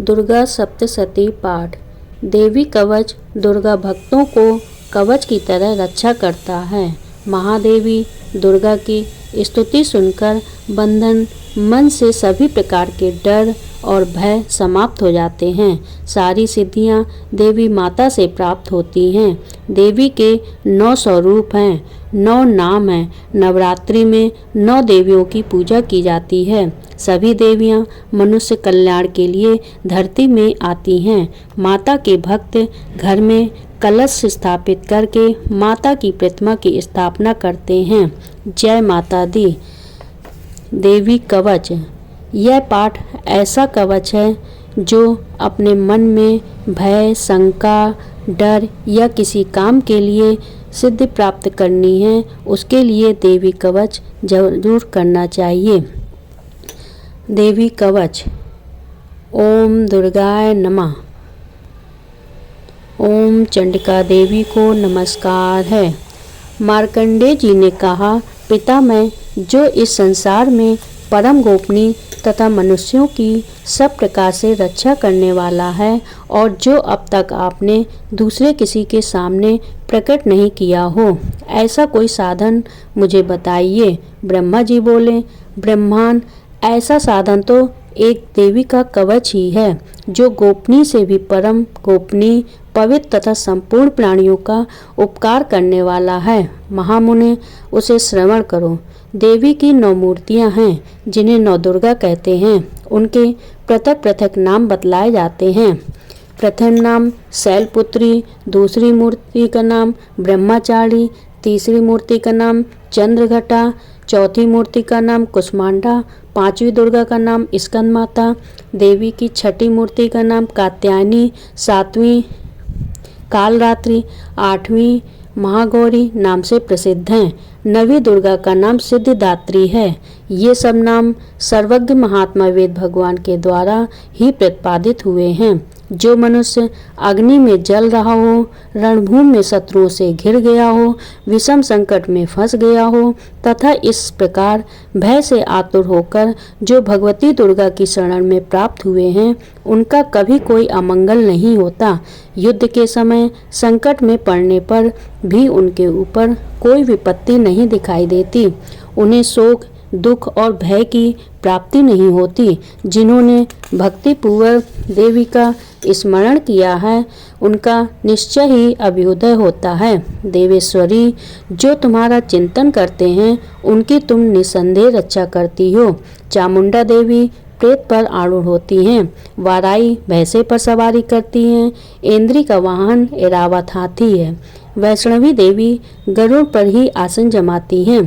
दुर्गा सप्तशती पाठ। देवी कवच दुर्गा भक्तों को कवच की तरह रक्षा करता है। महादेवी दुर्गा की स्तुति सुनकर बंधन मन से सभी प्रकार के डर और भय समाप्त हो जाते हैं। सारी सिद्धियां देवी माता से प्राप्त होती हैं। देवी के 9 स्वरूप हैं, 9 नाम हैं। नवरात्रि में 9 देवियों की पूजा की जाती है। सभी देवियां मनुष्य कल्याण के लिए धरती में आती हैं। माता के भक्त घर में कलश स्थापित करके माता की प्रतिमा की स्थापना करते हैं। जय माता दी। देवी कवच। यह पाठ ऐसा कवच है जो अपने मन में भय, शंका, डर या किसी काम के लिए सिद्धि प्राप्त करनी है, उसके लिए देवी कवच जरूर करना चाहिए। देवी कवच। ओम दुर्गाय नमः। ओम चंडिका देवी को नमस्कार है। मार्कंडेय जी ने कहा, पिता मैं जो इस संसार में परम गोपनीय तथा मनुष्यों की सब प्रकार से रक्षा करने वाला है और जो अब तक आपने दूसरे किसी के सामने प्रकट नहीं किया हो, ऐसा कोई साधन मुझे बताइए। ब्रह्मा जी बोले, ब्रह्मांड ऐसा साधन तो एक देवी का कवच ही है जो गोपनीय से भी परम गोपनीय, पवित्र तथा संपूर्ण प्राणियों का उपकार करने वाला है। महामुने उसे श्रवण करो। देवी की 9 मूर्तियां हैं जिन्हें 9 दुर्गा कहते हैं। उनके पृथक पृथक नाम बतलाए जाते हैं। प्रथम नाम शैलपुत्री, दूसरी मूर्ति का नाम ब्रह्मचारी, तीसरी मूर्ति का नाम चंद्रघटा, चौथी मूर्ति का नाम कुष्मांडा, 5वीं दुर्गा का नाम स्कंद माता, देवी की 6ठी मूर्ति का नाम कात्यायनी, 7वीं कालरात्रि, 8वीं महागौरी नाम से प्रसिद्ध हैं। 9वीं दुर्गा का नाम सिद्धिदात्री है। ये सब नाम सर्वज्ञ महात्मा वेद भगवान के द्वारा ही प्रतिपादित हुए हैं। जो मनुष्य अग्नि में जल रहा हो, रणभूमि में शत्रुओं से घिर गया हो, विषम संकट में फंस गया हो तथा इस प्रकार भय से आतुर होकर जो भगवती दुर्गा की शरण में प्राप्त हुए हैं, उनका कभी कोई अमंगल नहीं होता। युद्ध के समय संकट में पड़ने पर भी उनके ऊपर कोई विपत्ति नहीं दिखाई देती। उन्हें शोक, दुख और भय की प्राप्ति नहीं होती। जिन्होंने भक्तिपूर्वक देवी का स्मरण किया है, उनका निश्चय ही अभ्युदय होता है। देवेश्वरी, जो तुम्हारा चिंतन करते हैं, उनकी तुम निसंदेह रक्षा करती हो। चामुंडा देवी प्रेत पर आरूढ़ होती हैं। वाराई भैंसे पर सवारी करती हैं। इंद्री का वाहन ऐरावत हाथी है। वैष्णवी देवी गरुड़ पर ही आसन जमाती हैं।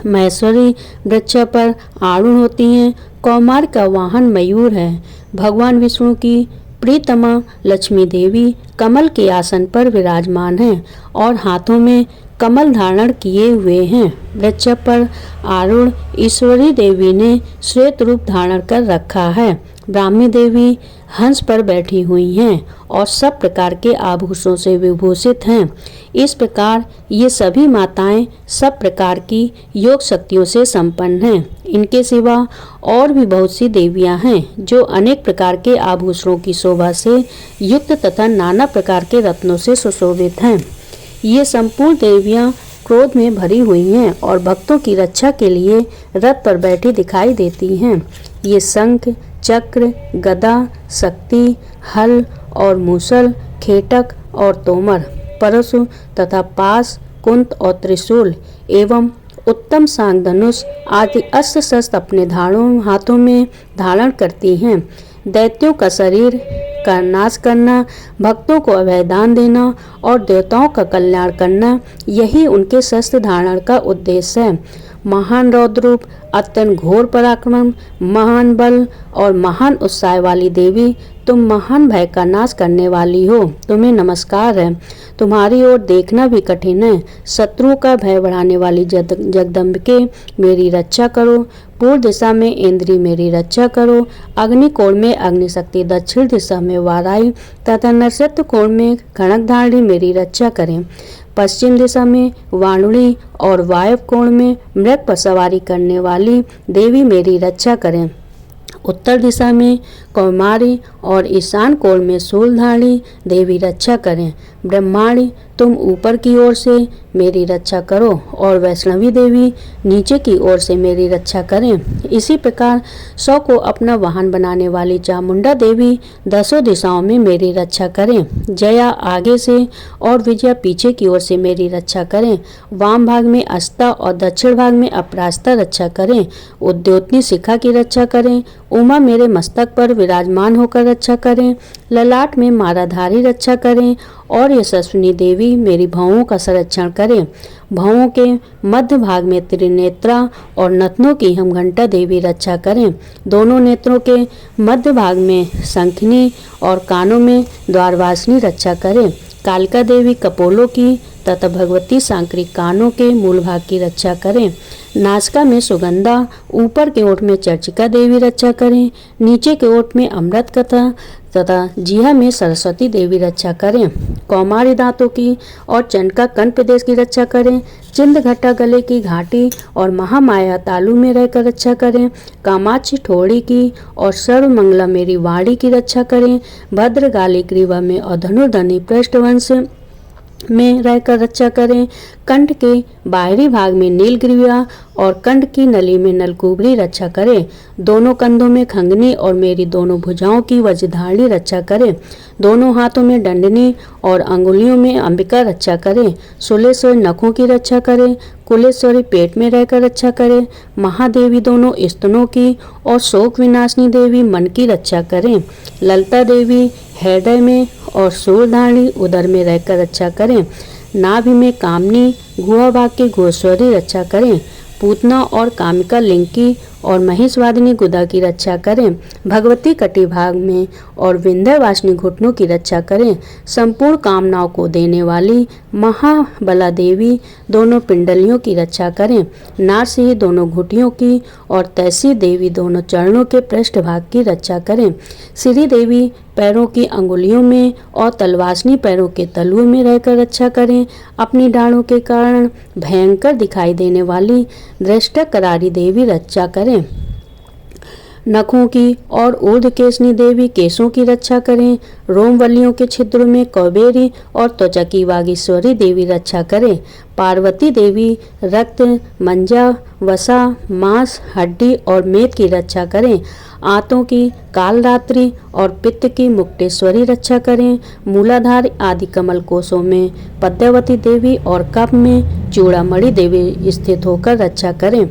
महेश्वरी वृक्ष पर आरूढ़ होती हैं। कौमार का वाहन मयूर है। भगवान विष्णु की प्रियतमा लक्ष्मी देवी कमल के आसन पर विराजमान हैं और हाथों में कमल धारण किए हुए हैं। वृक्ष पर आरूढ़ ईश्वरी देवी ने श्वेत रूप धारण कर रखा है। ब्राह्मी देवी हंस पर बैठी हुई हैं और सब प्रकार के आभूषणों से विभूषित हैं। इस प्रकार ये सभी माताएं सब प्रकार की योग शक्तियों से संपन्न हैं। इनके सिवा और भी बहुत सी देवियां हैं जो अनेक प्रकार के आभूषणों की शोभा से युक्त तथा नाना प्रकार के रत्नों से सुशोभित हैं। ये संपूर्ण देवियां क्रोध में भरी हुई हैं और भक्तों की रक्षा के लिए रथ पर बैठी दिखाई देती हैं। ये शंख, चक्र, गदा, शक्ति, हल और मूसल, खेटक और तोमर, परशु तथा पास, कुंत और त्रिशूल एवं उत्तम सांग धनुष आदि अस्त्र शस्त्र अपने हाथों में धारण करती हैं। दैत्यों का शरीर का नाश करना, भक्तों को अभयदान देना और देवताओं का कल्याण करना, यही उनके शस्त्र धारण का उद्देश्य है। महान रौद्रूप, अत्यंत घोर पराक्रम, महान बल और महान उत्साह वाली देवी, तुम महान भय का नाश करने वाली हो। तुम्हें नमस्कार है। तुम्हारी ओर देखना भी कठिन है। शत्रुओं का भय बढ़ाने वाली जगदम्बिके, मेरी रक्षा करो। पूर्व दिशा में इंद्री, मेरी रक्षा करो। अग्निकोण में अग्निशक्ति, दक्षिण दिशा में वाराई तथा नक्षत्र कोण में खड़गधारणी मेरी रक्षा करें। पश्चिम दिशा में वाणुड़ी और वायव्य कोण में मृग पर सवारी करने वाली देवी मेरी रक्षा करें। उत्तर दिशा में कौमारी और ईशान कोण में शूलधारी देवी रक्षा करें। ब्रह्माणी तुम ऊपर की ओर से मेरी रक्षा करो और वैष्णवी देवी नीचे की ओर से मेरी रक्षा करें। इसी प्रकार 100 को अपना वाहन बनाने वाली चामुंडा देवी 10 दिशाओं में मेरी रक्षा करें। जया आगे से और विजया पीछे की ओर से मेरी रक्षा करें। वाम भाग में अस्ता और दक्षिण भाग में अपरास्ता रक्षा करें। उद्योतनी शिखा की रक्षा करें। उमा मेरे मस्तक पर विराजमान होकर रक्षा करें। ललाट में माराधारी रक्षा करें और यशस्विनी देवी मेरी भौहों का संरक्षण करें। भौहों के मध्य भाग में त्रिनेत्रा और नथनों की हिमघंटा देवी रक्षा करें। दोनों नेत्रों के मध्य भाग में शंखनी और कानों में द्वारवासिनी रक्षा करें। कालिका देवी कपोलों की तथा भगवती सांकरी कानों के मूल भाग की रक्षा करें। नासिका में सुगंधा, ऊपर के ओठ में चर्चिका देवी रक्षा करें। नीचे के ओठ में अमृत कथा तथा जिहा में सरस्वती देवी रक्षा करें। कौमारी दांतों की और चंडका कर्ण प्रदेश की रक्षा करें। चिंद घट्टा गले की घाटी और महामाया तालु में रहकर रक्षा करें। कामाक्षी ठोड़ी की और सर्वमंगला मेरी वाणी की रक्षा करें। भद्रगाली ग्रीवा में और धनुर्धनी पृष्ठवंश में रहकर रक्षा करें। कंठ के बाहरी भाग में नीलग्रीवा और कंठ की नली में नलकुबरी रक्षा करें। दोनों कंधों में खंगनी और मेरी दोनों भुजाओं की वज्रधारणी रक्षा करें। दोनों हाथों में दंडनी और अंगुलियों में अंबिका रक्षा करें। सुलेश्वरी नखों की रक्षा करें। कुलेश्वरी पेट में रहकर रक्षा करें। महादेवी दोनों स्तनों की और शोक विनाशिनी देवी मन की रक्षा करें। ललिता देवी हृदय में और शूलधारणी उदर में रहकर रक्षा करें। नाभि में कामनी गुहा भाग की घोषवरी रक्षा करें। पूतना और कामिका लिंग की और महिषवादिनी गुदा की रक्षा करें। भगवती कटी भाग में और विंध्यवासिनी घुटनों की रक्षा करें। संपूर्ण कामनाओं को देने वाली महाबला देवी दोनों पिंडलियों की रक्षा करें। नारसिंह दोनों घुटियों की और तैसी देवी दोनों चरणों के पृष्ठ भाग की रक्षा करें। श्री देवी पैरों की अंगुलियों में और तलवासनी पैरों के तलुओं में रहकर रक्षा करें। अपनी डालों के कारण भयंकर दिखाई देने वाली दृष्टा करारी देवी रक्षा करें। नखों की और ऊर्ध्वकेशनी देवी केशों की रक्षा करें। रोमवलियों के छिद्रों में कौबेरी और त्वचा की वागीश्वरी देवी रक्षा करें। पार्वती देवी रक्त, मंजा, वसा, मांस, हड्डी और मेद की रक्षा करें। आंतों की कालरात्रि और पित्त की मुक्तेश्वरी रक्षा करें। मूलाधार आदि कमल कोशों में पद्मावती देवी और कफ में चूड़ामणि देवी स्थित होकर रक्षा करें।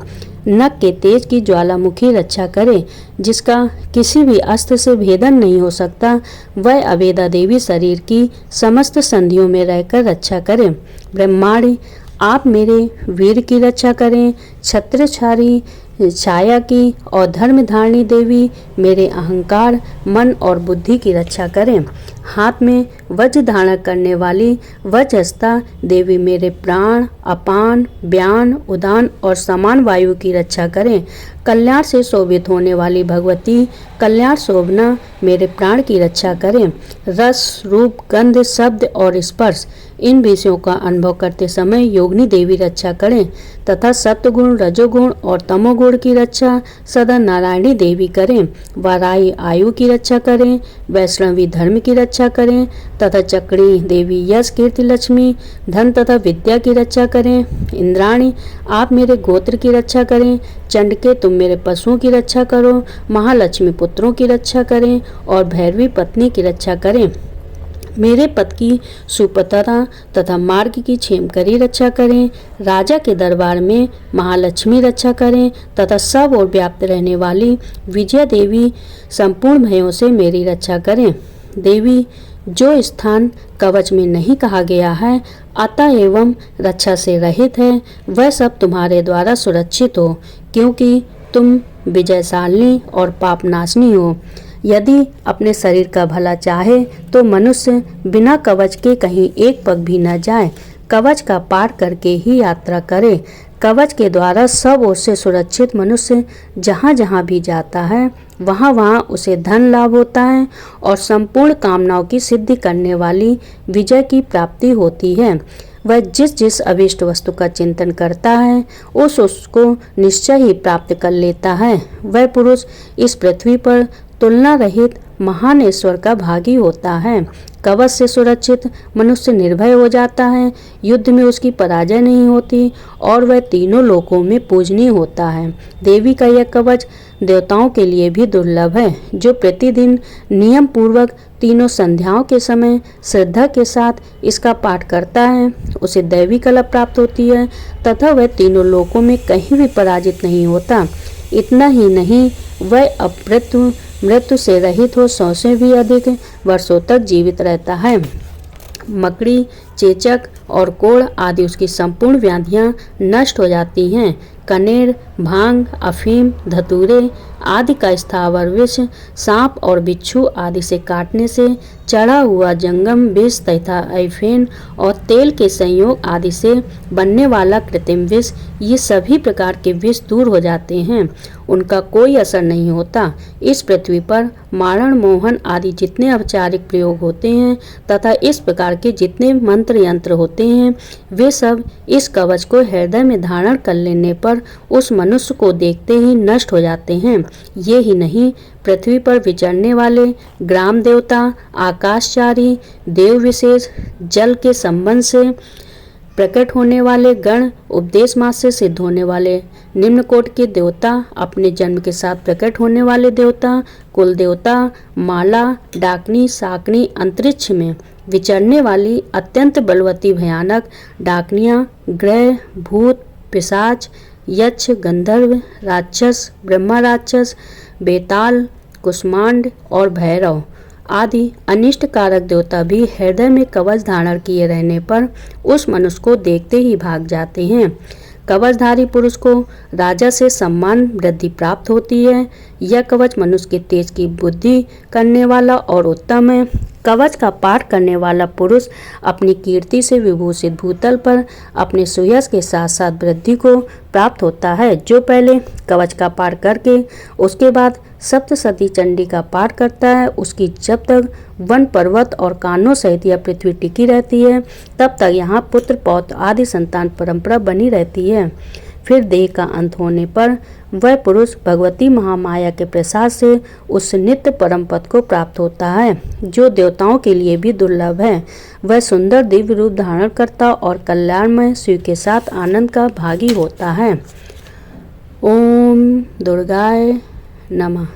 नख के तेज की ज्वालामुखी रक्षा करे, जिसका किसी भी अस्त्र से भेदन नहीं हो सकता, वह अवेदा देवी शरीर की समस्त संधियों में रहकर रक्षा करें। ब्रह्माणी आप मेरे वीर की रक्षा करें। छत्रछारी छाया की और धर्मधारिणी देवी मेरे अहंकार, मन और बुद्धि की रक्षा करें। हाथ में वज्र धारण करने वाली वज्रहस्ता देवी मेरे प्राण, अपान, व्यान, उदान और समान वायु की रक्षा करें। कल्याण से शोभित होने वाली भगवती कल्याण शोभना मेरे प्राण की रक्षा करें। रस, रूप, गंध, शब्द और स्पर्श इन विषयों का अनुभव करते समय योगिनी देवी रक्षा करें तथा सत्वगुण, रजोगुण और तमोगुण की रक्षा सदा नारायणी देवी करें। वाराही आयु की रक्षा करें। वैष्णवी धर्म की रक्षा करें तथा चक्री देवी यश, कीर्ति, लक्ष्मी, धन तथा विद्या की रक्षा करें। इंद्राणी आप मेरे गोत्र की रक्षा करें। चंडके तुम मेरे पशुओं की रक्षा करो। महालक्ष्मी पुत्रों की रक्षा करें और भैरवी पत्नी की रक्षा करें। मेरे पद की सुपतरा तथा मार्ग की क्षेमकरी रक्षा करें। राजा के दरबार में महालक्ष्मी रक्षा करें तथा सब ओर व्याप्त रहने वाली विजया देवी संपूर्ण भयों से मेरी रक्षा करें। देवी जो स्थान कवच में नहीं कहा गया है अतः एवं रक्षा से रहित है, वह सब तुम्हारे द्वारा सुरक्षित हो, क्योंकि तुम विजयशालिनी और पापनाशनी हो। यदि अपने शरीर का भला चाहे तो मनुष्य बिना कवच के कहीं एक पग भी न जाए, कवच का पार करके ही यात्रा करे। कवच के द्वारा सब ओर से सुरक्षित मनुष्य जहाँ जहाँ भी जाता है वहाँ वहाँ उसे धन लाभ होता है और संपूर्ण कामनाओं की सिद्धि करने वाली विजय की प्राप्ति होती है। वह जिस जिस अभीष्ट वस्तु का चिंतन करता है उसको निश्चय ही प्राप्त कर लेता है। वह पुरुष इस पृथ्वी पर तुलना रहित महान ईश्वर का भागी होता है। कवच से सुरक्षित मनुष्य निर्भय हो जाता है, युद्ध में उसकी पराजय नहीं होती और वह तीनों लोकों में पूजनीय होता है। देवी का यह कवच देवताओं के लिए भी दुर्लभ है। जो प्रतिदिन नियम पूर्वक तीनों संध्याओं के समय श्रद्धा के साथ इसका पाठ करता है उसे दैवी कला प्राप्त होती है तथा वह तीनों लोकों में कहीं भी पराजित नहीं होता। इतना ही नहीं, वह मृत्यु से रहित हो 100 से भी अधिक वर्षों तक जीवित रहता है। मकड़ी, चेचक और कोढ़ आदि उसकी संपूर्ण व्याधियां नष्ट हो जाती हैं। कनेर, भांग, अफीम, धतूरे आदि का स्थावर विष, सांप और बिच्छू आदि से काटने से चढ़ा हुआ जंगम विष तथा ऐफेन और तेल के संयोग आदि से बनने वाला कृत्रिम विष, ये सभी प्रकार के विष दूर हो जाते हैं, उनका कोई असर नहीं होता। इस पृथ्वी पर मारण, मोहन आदि जितने औपचारिक प्रयोग होते हैं तथा इस प्रकार के जितने मंत्र यंत्र होते हैं वे सब इस कवच को हृदय में धारण कर लेने पर उस मनुष्य को देखते ही नष्ट हो जाते हैं। ये ही नहीं, पृथ्वी पर विचरने वाले ग्राम देवता, आकाशचारी, देव विशेष, जल के संबंध से प्रकट होने वाले गण, उपदेश मार्ग से सिद्ध होने वाले निम्न कोट के देवता, अपने जन्म के साथ प्रकट होने वाले देवता, कुल देवता, माला, डाकनी, साकनी, अंतरिक्ष में विचरने वाली अत्यंत बलवती भयानक डाकनियाँ, ग्रह, भूत, पिशाच, यक्ष, गंधर्व, राक्षस, ब्रह्मा राक्षस, बेताल, कुष्मांड और भैरव आदि अनिष्ट कारक देवता भी हृदय में कवच धारण किए रहने पर उस मनुष्य को देखते ही भाग जाते हैं। कवचधारी पुरुष को राजा से सम्मान वृद्धि प्राप्त होती है। यह कवच मनुष्य के तेज की बुद्धि करने वाला और उत्तम है। कवच का पाठ करने वाला पुरुष अपनी कीर्ति से विभूषित भूतल पर अपने सुयश के साथ साथ वृद्धि को प्राप्त होता है। जो पहले कवच का पाठ करके उसके बाद सप्तशती चंडी का पाठ करता है, उसकी जब तक वन, पर्वत और कानों सहित यह पृथ्वी टिकी रहती है तब तक यहाँ पुत्र, पौत्र आदि संतान परंपरा बनी रहती है। फिर देह का अंत होने पर वह पुरुष भगवती महामाया के प्रसाद से उस नित्य परम पद को प्राप्त होता है जो देवताओं के लिए भी दुर्लभ है। वह सुंदर दिव्य रूप धारण करता और कल्याणमय शिव के साथ आनंद का भागी होता है। ओम दुर्गाय नमः।